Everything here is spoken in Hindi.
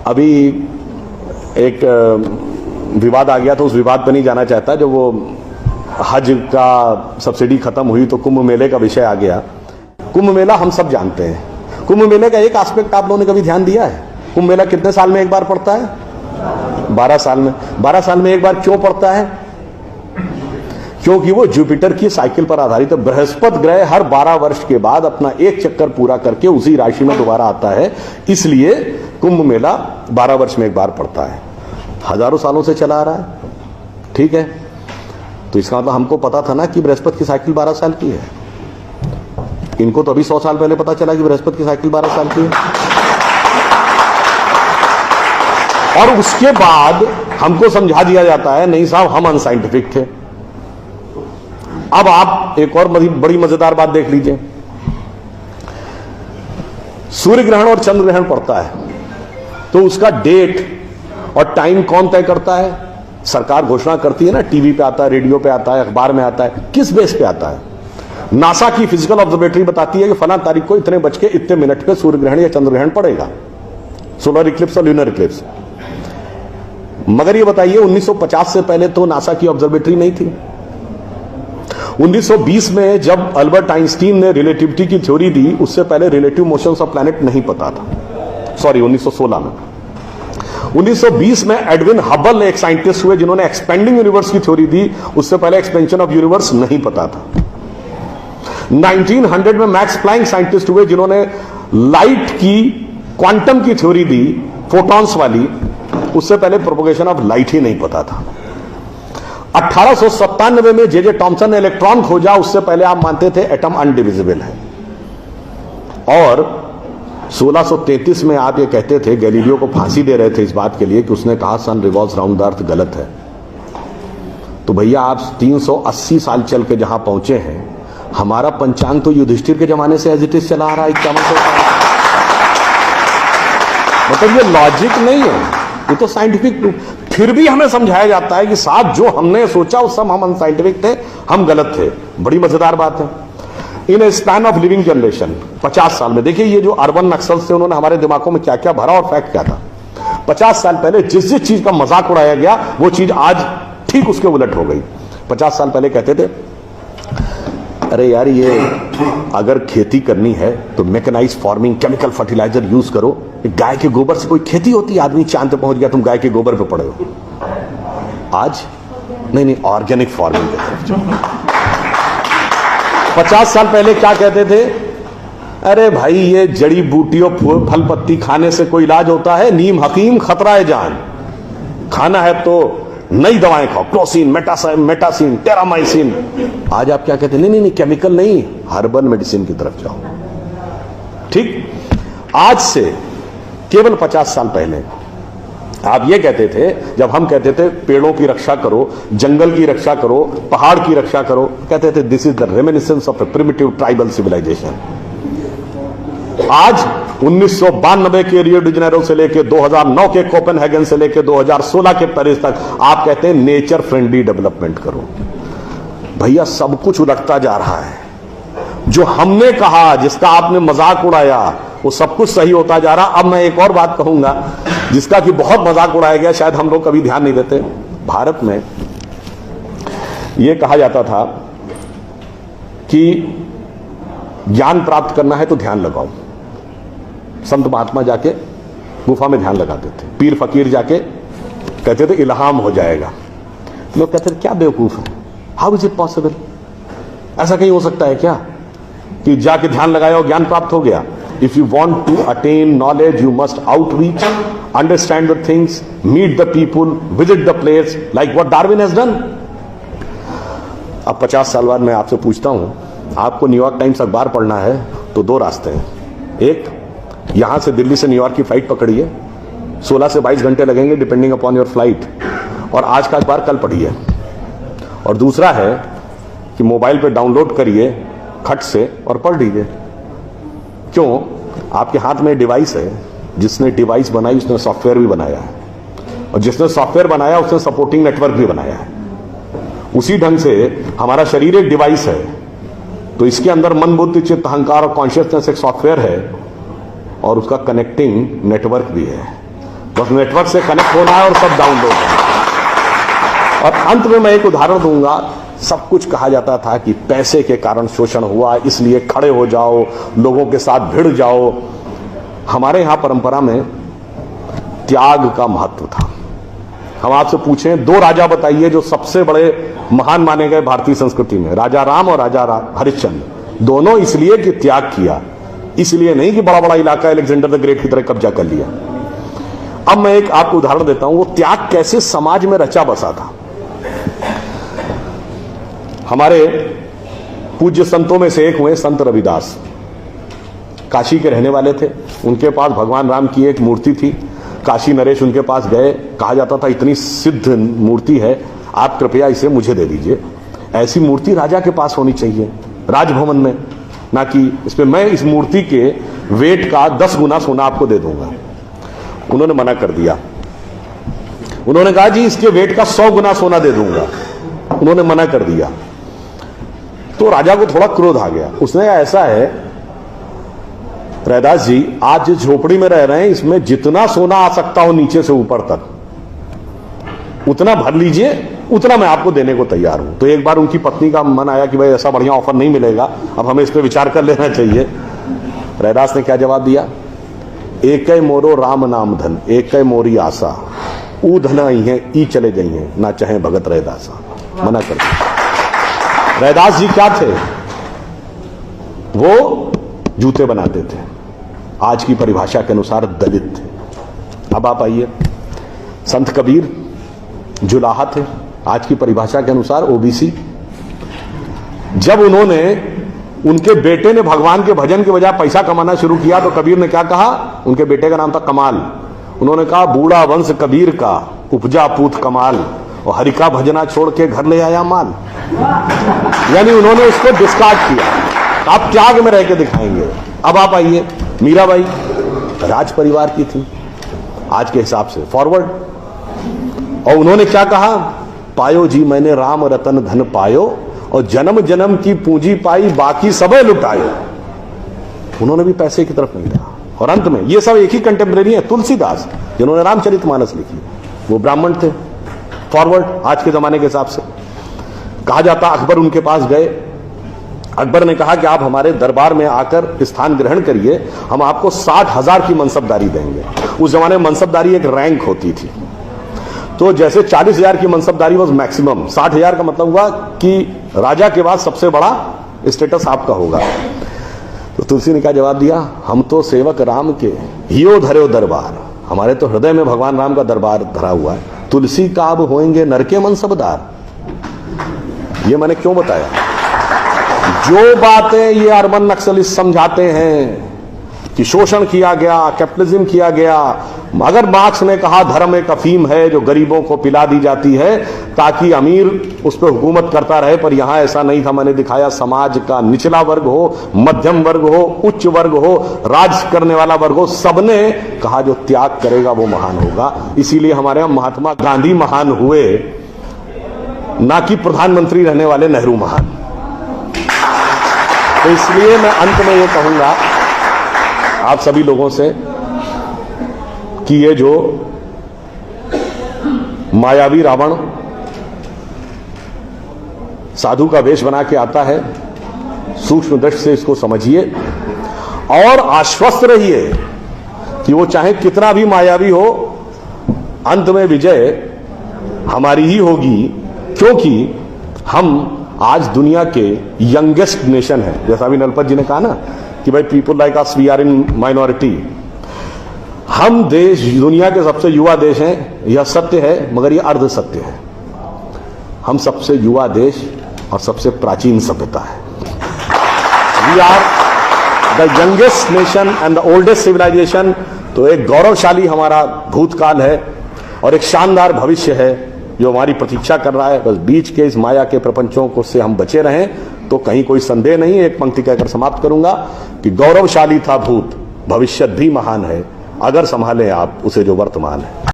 अभी एक विवाद आ गया तो उस विवाद पर नहीं जाना चाहता। जब वो हज का सब्सिडी खत्म हुई तो कुंभ मेले का विषय आ गया। कुंभ मेला हम सब जानते हैं। कुंभ मेले का एक एस्पेक्ट आप लोगों ने कभी ध्यान दिया है? कुंभ मेला कितने साल में एक बार पड़ता है? 12 साल में। 12 साल में एक बार क्यों पड़ता है? क्योंकि वो जुपिटर की साइकिल पर आधारित है। बृहस्पति ग्रह हर 12 वर्ष के बाद अपना एक चक्कर पूरा करके उसी राशि में दोबारा आता है, इसलिए कुंभ मेला 12 वर्ष में एक बार पड़ता है। हजारों सालों से चला आ रहा है, ठीक है। तो इसका मतलब हमको पता था ना कि बृहस्पति की साइकिल 12 साल की है। इनको तो अभी 100 साल पहले पता चला कि बृहस्पति की साइकिल 12 साल की है। और उसके बाद हमको समझा दिया जाता है नहीं साहब हम अनसाइंटिफिक थे। अब आप एक और बड़ी मजेदार बात देख लीजिए। सूर्य ग्रहण और चंद्र ग्रहण पड़ता है तो उसका डेट और टाइम कौन तय करता है? सरकार घोषणा करती है ना, टीवी पे आता है, रेडियो पे आता है, अखबार में आता है। किस बेस पे आता है? नासा की फिजिकल ऑब्जर्वेटरी बताती है कि फलां तारीख को इतने बज के इतने मिनट पे सूर्य ग्रहण या चंद्र ग्रहण पड़ेगा, सोलर इक्लिप्स और ल्यूनर इक्लिप्स। मगर ये बताइए 1950 से पहले तो नासा की ऑब्जर्वेटरी नहीं थी। 1920 में जब अल्बर्ट आइंस्टीन ने रिलेटिविटी की थ्योरी दी, उससे पहले रिलेटिव मोशंस ऑफ प्लैनेट नहीं पता था। सॉरी, 1916 में। 1920 में एडविन हबल एक साइंटिस्ट हुए जिन्होंने एक्सपेंडिंग यूनिवर्स की थ्योरी दी, उससे पहले एक्सपेंशन ऑफ यूनिवर्स नहीं पता था। 1900 में मैक्स प्लैंक साइंटिस्ट हुए जिन्होंने लाइट की क्वांटम की थ्योरी दी, फोटॉन्स वाली, उससे पहले प्रोपगेशन ऑफ लाइट ही नहीं पता था। 1897 में जे टॉमसन ने इलेक्ट्रॉन खोजा, उससे पहले आप मानते थे एटम अनडिविजिबल है। और 1633 में आप ये कहते थे, गैलीलियो को फांसी दे रहे थे इस बात के लिए कि उसने कहा सन रिवॉल्व्स राउंड द अर्थ गलत है। तो भैया आप 380 साल चल के जहां पहुंचे हैं, हमारा पंचांग तो युधिष्ठिर के जमाने से एज इट इज चला आ रहा है 5100 साल। मतलब ये लॉजिक नहीं है, ये तो साइंटिफिक प्रूफ। फिर भी हमें समझाया जाता है कि साथ जो हमने सोचा उस सब हम अनसाइंटिफिक थे, हम गलत थे। बड़ी मजेदार बात है। इन ए स्पैन ऑफ लिविंग जनरेशन 50 साल में देखिए ये जो अर्बन नक्सल्स थे उन्होंने हमारे दिमागों में क्या क्या भरा और फैक्ट क्या था। 50 साल पहले जिस जिस चीज का मजाक उड़ाया गया वो चीज आज ठीक उसके उलट हो गई। 50 साल पहले कहते थे अरे यार ये अगर खेती करनी है तो mechanised farming, chemical fertiliser use करो। गाय के गोबर से कोई खेती होती है? आदमी चांद पे पहुंच गया, तुम गाय के गोबर पे पड़े हो। आज नहीं, ऑर्गेनिक फार्मिंग की तरफ जाओ। 50 साल पहले क्या कहते थे? अरे भाई ये जड़ी बूटियों फल पत्ती खाने से कोई इलाज होता है? नीम हकीम खतरा है जान। खाना है तो नई दवाएं खाओ, क्लोसिन, मेटासिन, टेरामाइसिन। आज आप क्या कहते हैं? नहीं, केमिकल नहीं, हर्बल मेडिसिन की तरफ जाओ। ठीक, आज से केवल 50 साल पहले आप ये कहते थे, जब हम कहते थे पेड़ों की रक्षा करो, जंगल की रक्षा करो, पहाड़ की रक्षा करो, कहते थे this is the reminiscence of a primitive tribal civilisation. आज 1992 के रियो डी जेनेरो से लेकर 2009 के कोपेनहेगन से लेकर 2016 के पेरिस तक आप कहते हैं नेचर फ्रेंडली डेवलपमेंट करो। भैया सब कुछ उलटता जा रहा है। जो हमने कहा, जिसका आपने मजाक उड़ाया, वो सब कुछ सही होता जा रहा। अब मैं एक और बात कहूंगा जिसका कि बहुत मजाक उड़ाया गया, शायद हम लोग कभी ध्यान नहीं देते। भारत में यह कहा जाता था कि ज्ञान प्राप्त करना है तो ध्यान लगाओ। संत महात्मा जाके गुफा में ध्यान लगाते थे, पीर फकीर जाके कहते थे इल्हाम हो जाएगा। लोग कहते थे क्या बेवकूफ है, हाउ इज इट पॉसिबल? ऐसा कहीं हो सकता है क्या कि जाके ध्यान लगाया और ज्ञान प्राप्त हो गया? If you want to attain knowledge you must outreach, understand the things, meet the people, visit the place, like what Darwin has done. अब 50 साल बाद मैं आपसे पूछता हूं, आपको न्यूयॉर्क टाइम्स अखबार पढ़ना है तो 2 रास्ते हैं। एक, यहां से दिल्ली से न्यूयॉर्क की फ्लाइट पकड़िए, 16 से 22 घंटे लगेंगे डिपेंडिंग अपॉन योर फ्लाइट, और आज का अखबार कल पढ़िए। और दूसरा है कि मोबाइल पे डाउनलोड करिए खट से और पढ़ लीजिए। क्यों? आपके हाथ में डिवाइस है, जिसने डिवाइस बनाई उसने सॉफ्टवेयर भी बनाया है, और जिसने सॉफ्टवेयर बनाया उसने सपोर्टिंग नेटवर्क भी बनाया है। उसी ढंग से हमारा शरीर एक डिवाइस है, तो इसके अंदर मन, बुद्धि, चित्त, अहंकार और कॉन्शियसनेस एक सॉफ्टवेयर है, और उसका कनेक्टिंग नेटवर्क भी है। बस नेटवर्क से कनेक्ट होना है और सब डाउनलोड है। और अंत में मैं एक उदाहरण दूंगा। सब कुछ कहा जाता था कि पैसे के कारण शोषण हुआ, इसलिए खड़े हो जाओ, लोगों के साथ भिड़ जाओ। हमारे यहां परंपरा में त्याग का महत्व था। हम आपसे पूछें, दो राजा बताइए जो सबसे बड़े महान माने गए भारतीय संस्कृति में, राजा राम और राजा हरिश्चंद्र। दोनों इसलिए कि त्याग किया, इसलिए नहीं कि बड़ा बड़ा इलाका अलेक्जेंडर द ग्रेट की तरह कब्जा कर लिया। अब मैं एक आपको उदाहरण देता हूं, वो त्याग कैसे समाज में रचा बसा था। हमारे पूज्य संतों में से एक हुए संत रविदास, काशी के रहने वाले थे। उनके पास भगवान राम की एक मूर्ति थी। काशी नरेश उनके पास गए, कहा जाता था इतनी सिद्ध मूर्ति है, आप कृपया इसे मुझे दे दीजिए। ऐसी मूर्ति राजा के पास होनी चाहिए राजभवन में, ना कि इसमें मैं इस मूर्ति के वेट का 10 गुना सोना आपको दे दूंगा। उन्होंने मना कर दिया। उन्होंने कहा जी इसके वेट का 100 गुना सोना दे दूंगा। उन्होंने मना कर दिया। तो राजा को थोड़ा क्रोध आ गया। उसने कहा ऐसा है रैदास जी, आज जिस झोपड़ी में रह रहे हैं इसमें जितना सोना आ सकता हो नीचे से ऊपर तक उतना भर लीजिए, उतना मैं आपको देने को तैयार हूं। तो एक बार उनकी पत्नी का मन आया कि भाई ऐसा बढ़िया ऑफर नहीं मिलेगा, अब हमें इस पर विचार कर लेना चाहिए। रैदास ने क्या जवाब दिया, एक मोरो राम नाम धन, एक मोरी आशा, ऊ धन आई है ई चले गई हैं, ना चाहे भगत रैदासा। मना कर दिया। रैदास जी क्या थे, वो जूते बनाते थे, आज की परिभाषा के अनुसार दलित थे। अब आप आइए, संत कबीर जुलाहा थे, आज की परिभाषा के अनुसार ओबीसी। जब उन्होंने, उनके बेटे ने भगवान के भजन के बजाय पैसा कमाना शुरू किया तो कबीर ने क्या कहा, उनके बेटे का नाम था कमाल। उन्होंने कहा बूढ़ा वंश कबीर का उपजा पूत कमाल, और हरि का भजना छोड़ के घर ले आया माल। यानी उन्होंने उसको डिस्कार्ड किया। आप त्याग में रह के दिखाएंगे। अब आप आइए, मीराबाई राज परिवार की थी आज के हिसाब से, फॉरवर्ड। और उन्होंने क्या कहा, पायो जी मैंने राम रतन धन पायो, और जन्म जन्म की पूंजी पाई बाकी सबे लुटायो। उन्होंने भी पैसे की तरफ नहीं रहा। और अंत में ये सब एक ही कंटेम्परेरी है, तुलसीदास जिन्होंने रामचरितमानस लिखी, वो ब्राह्मण थे, फॉरवर्ड आज के जमाने के हिसाब से। कहा जाता अकबर उनके पास गए, अकबर ने कहा कि आप हमारे दरबार में आकर स्थान ग्रहण करिए, हम आपको 60,000 की मनसबदारी देंगे। उस जमाने में मनसबदारी एक रैंक होती थी। तो जैसे 40,000 की मनसबदारी वॉज मैक्सिमम, 60,000 का मतलब हुआ कि राजा के बाद सबसे बड़ा स्टेटस आपका होगा। तो तुलसी ने क्या जवाब दिया, हम तो सेवक राम के हियो धरो दरबार, हमारे तो हृदय में भगवान राम का दरबार धरा हुआ है। तुलसी का अब होएंगे नर के मनसबदार। ये मैंने क्यों बताया, जो बातें ये अर्बन नक्सलिस्ट समझाते हैं कि शोषण किया गया, कैपिटलिज्म किया गया, अगर मार्क्स ने कहा धर्म एक अफीम है जो गरीबों को पिला दी जाती है ताकि अमीर उस पर हुकूमत करता रहे, पर यहां ऐसा नहीं था। मैंने दिखाया समाज का निचला वर्ग हो, मध्यम वर्ग हो, उच्च वर्ग हो, राज करने वाला वर्ग हो, सबने कहा जो त्याग करेगा वो महान होगा। इसीलिए हमारे यहां महात्मा गांधी महान हुए, ना कि प्रधानमंत्री रहने वाले नेहरू महान। तो इसलिए मैं अंत में ये कहूंगा आप सभी लोगों से कि ये जो मायावी रावण साधु का वेश बना के आता है, सूक्ष्म दृष्टि से इसको समझिए और आश्वस्त रहिए कि वो चाहे कितना भी मायावी हो, अंत में विजय हमारी ही होगी, क्योंकि हम आज दुनिया के यंगेस्ट नेशन है। जैसा अभी नलपत जी ने कहा ना कि भाई people like us we are in minority. हम देश दुनिया के सबसे युवा देश हैं, यह सत्य है, मगर यह अर्ध सत्य है। हम सबसे युवा देश और सबसे प्राचीन सभ्यता है। We are the youngest nation and the oldest civilisation. तो एक गौरवशाली हमारा भूतकाल है और एक शानदार भविष्य है जो हमारी प्रतीक्षा कर रहा है। बस बीच के इस माया के प्रपंचों को से हम बचे रहें तो कहीं कोई संदेह नहीं। एक पंक्ति कहकर समाप्त करूंगा कि गौरवशाली था भूत, भविष्य भी महान है, अगर संभालें आप उसे जो वर्तमान है।